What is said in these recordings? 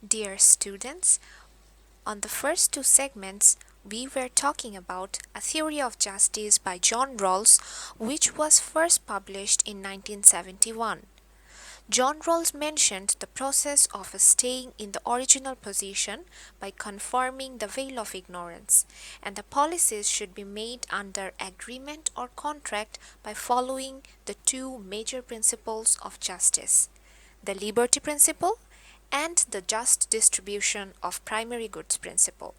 Dear students, on the first two segments, we were talking about A Theory of Justice by John Rawls, which was first published in 1971. John Rawls mentioned the process of staying in the original position by conforming the veil of ignorance, and the policies should be made under agreement or contract by following the two major principles of justice: the liberty principle and the just distribution of primary goods principle.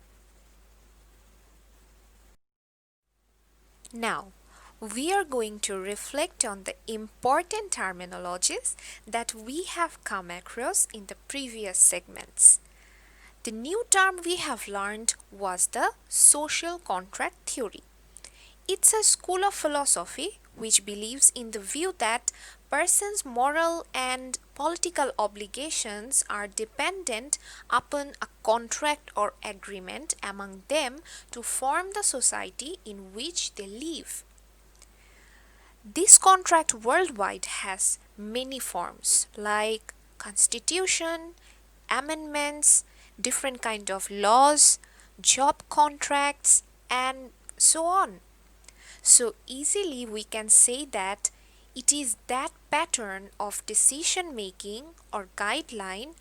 Now, we are going to reflect on the important terminologies that we have come across in the previous segments. The new term we have learned was the social contract theory. It's a school of philosophy which believes in the view that persons' moral and political obligations are dependent upon a contract or agreement among them to form the society in which they live. This contract worldwide has many forms like constitution, amendments, different kind of laws, job contracts, and so on. So easily we can say that it is that pattern of decision making or guideline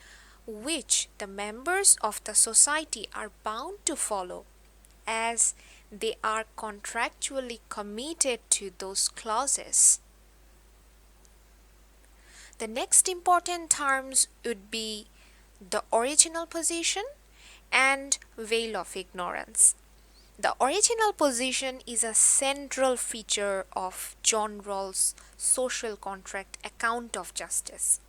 which the members of the society are bound to follow, as they are contractually committed to those clauses. The next important terms would be the original position and veil of ignorance. The original position is a central feature of John Rawls' social contract account of justice.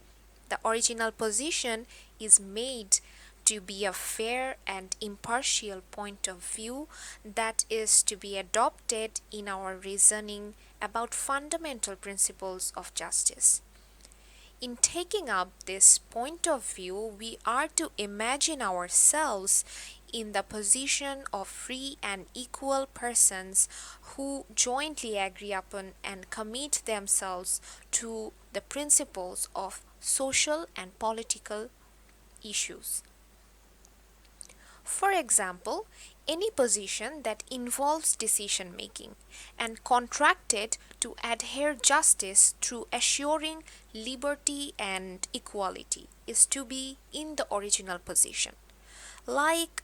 The original position is made to be a fair and impartial point of view that is to be adopted in our reasoning about fundamental principles of justice. In taking up this point of view, we are to imagine ourselves in the position of free and equal persons who jointly agree upon and commit themselves to the principles of social and political issues. For example, any position that involves decision making and contracted to adhere justice through assuring liberty and equality is to be in the original position, like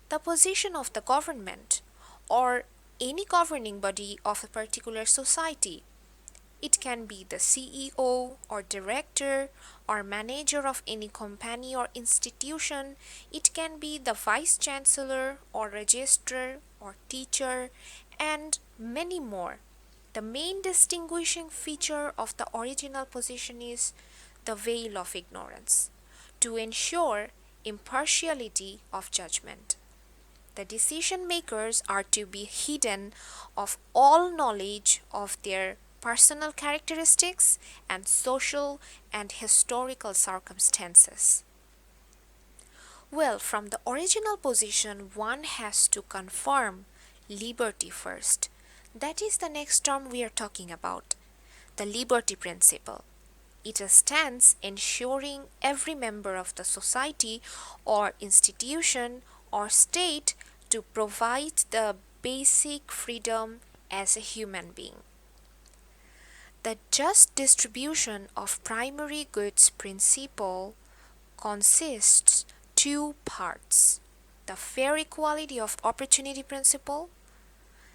the position of the government or any governing body of a particular society. It can be the CEO or director or manager of any company or institution. It can be the vice chancellor or registrar or teacher, and many more. The main distinguishing feature of the original position is the veil of ignorance, to ensure impartiality of judgment. The decision makers are to be hidden of all knowledge of their personal characteristics and social and historical circumstances. Well, from the original position, one has to confirm liberty first. That is the next term we are talking about, the liberty principle. It stands ensuring every member of the society or institution or state to provide the basic freedom as a human being. The just distribution of primary goods principle consists two parts: the fair equality of opportunity principle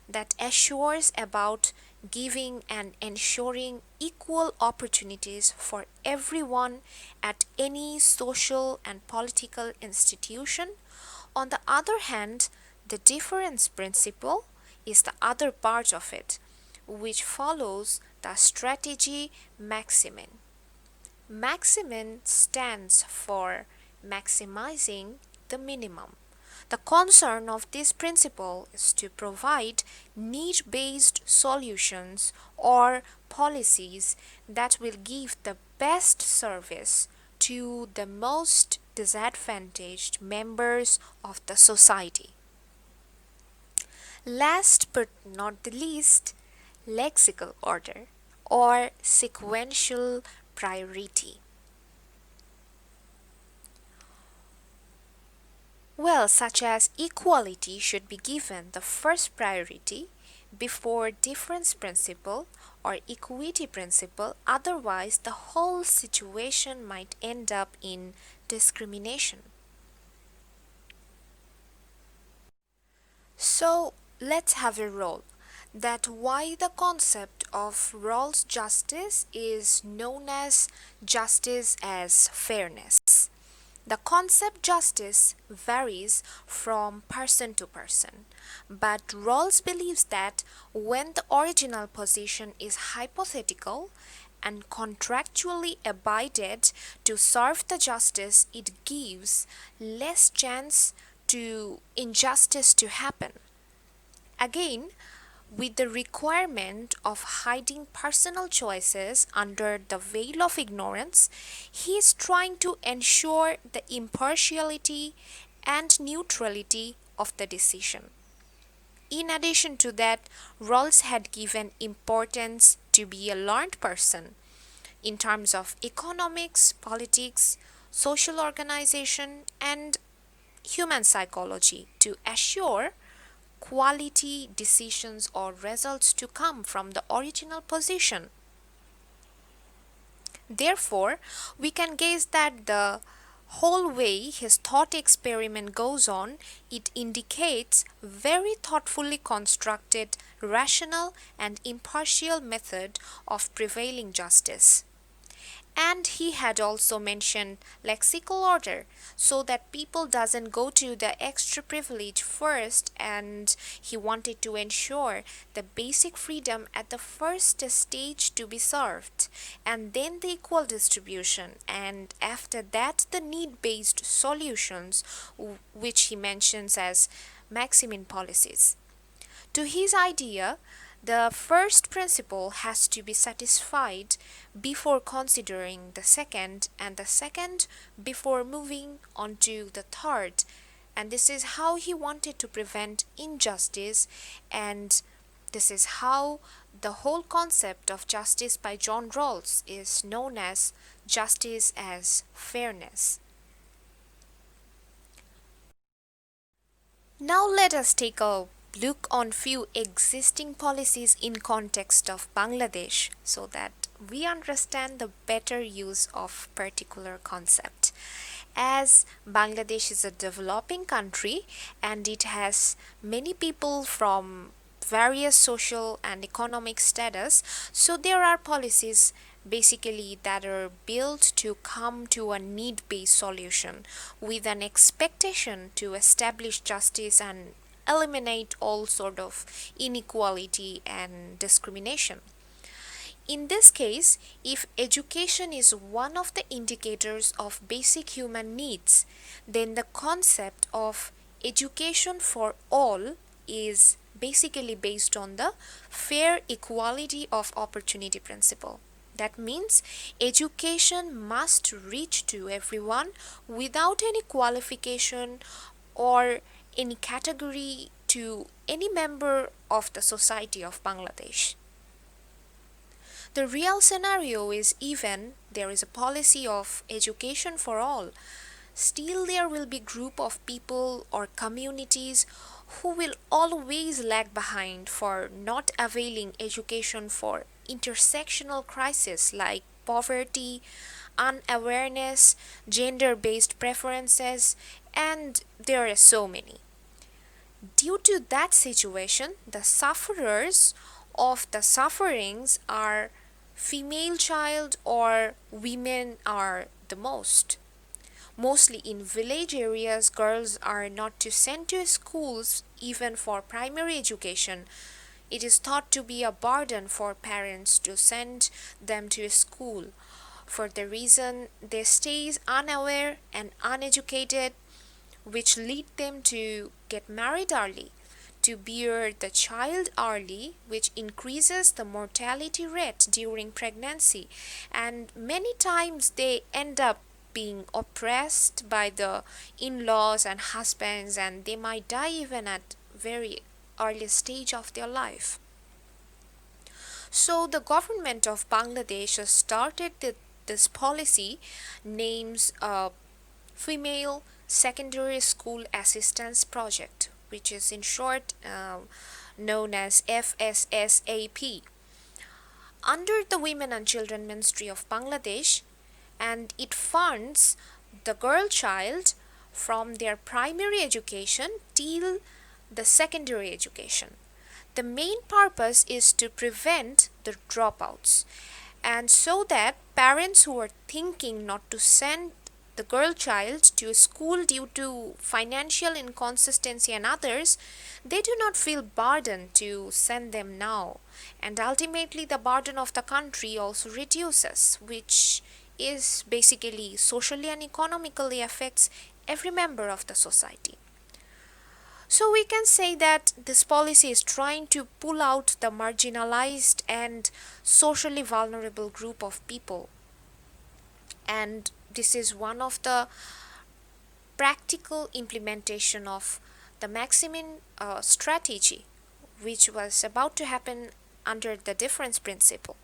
that assures about giving and ensuring equal opportunities for everyone at any social and political institution. On the other hand, the difference principle is the other part of it, which follows the strategy maximin. Maximin stands for maximizing the minimum. The concern of this principle is to provide need-based solutions or policies that will give the best service to the most disadvantaged members of the society. Last but not the least, lexical order or sequential priority. Well, such as equality should be given the first priority before difference principle or equity principle, otherwise, the whole situation might end up in discrimination. So, let's have a role that why the concept of roles justice is known as justice as fairness. The concept justice varies from person to person, but Rawls believes that when the original position is hypothetical and contractually abided to serve the justice, it gives less chance to injustice to happen. Again, with the requirement of hiding personal choices under the veil of ignorance, he is trying to ensure the impartiality and neutrality of the decision. In addition to that, Rawls had given importance to be a learned person in terms of economics, politics, social organization, and human psychology to assure quality decisions or results to come from the original position. Therefore, we can gaze that the whole way his thought experiment goes on, it indicates very thoughtfully constructed, rational and impartial method of prevailing justice. And he had also mentioned lexical order so that people doesn't go to the extra privilege first, and he wanted to ensure the basic freedom at the first stage to be served, and then the equal distribution, and after that the need based solutions, which he mentions as maximin policies. To his idea, the first principle has to be satisfied before considering the second, and the second before moving on to the third. And this is how he wanted to prevent injustice, and this is how the whole concept of justice by John Rawls is known as justice as fairness. Now let us take a look on few existing policies in context of Bangladesh so that we understand the better use of particular concept. As Bangladesh is a developing country and it has many people from various social and economic status, so there are policies basically that are built to come to a need based solution with an expectation to establish justice and eliminate all sort of inequality and discrimination. In this case, if education is one of the indicators of basic human needs, then the concept of education for all is basically based on the fair equality of opportunity principle. That means education must reach to everyone without any qualification or any category to any member of the society of Bangladesh. The real scenario is even there is a policy of education for all, still there will be group of people or communities who will always lag behind for not availing education for intersectional crises like poverty, unawareness, gender based preferences, and there are so many. Due to that situation, the sufferers of the sufferings are female child or women are the most. Mostly in village areas, girls are not to send to schools even for primary education. It is thought to be a burden for parents to send them to school. For the reason they stay unaware and uneducated, which lead them to get married early, to bear the child early, which increases the mortality rate during pregnancy, and many times they end up being oppressed by the in-laws and husbands, and they might die even at very early stage of their life. So the government of Bangladesh has started this policy names Female Secondary School Assistance Project, which is in short known as FSSAP, under the Women and Children Ministry of Bangladesh, and it funds the girl child from their primary education till the secondary education. The main purpose is to prevent the dropouts, and so that parents who are thinking not to send the girl child to school due to financial inconsistency and others, they do not feel burdened to send them now. And ultimately, the burden of the country also reduces, which is basically socially and economically affects every member of the society. So we can say that this policy is trying to pull out the marginalized and socially vulnerable group of people. And this is one of the practical implementation of the maximum strategy, which was about to happen under the difference principle.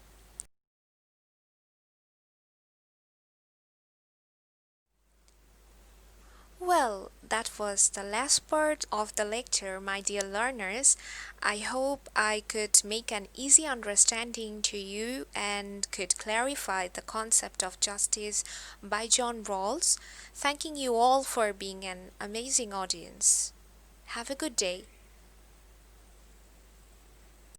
Well, that was the last part of the lecture, my dear learners. I hope I could make an easy understanding to you and could clarify the concept of justice by John Rawls. Thanking you all for being an amazing audience. Have a good day.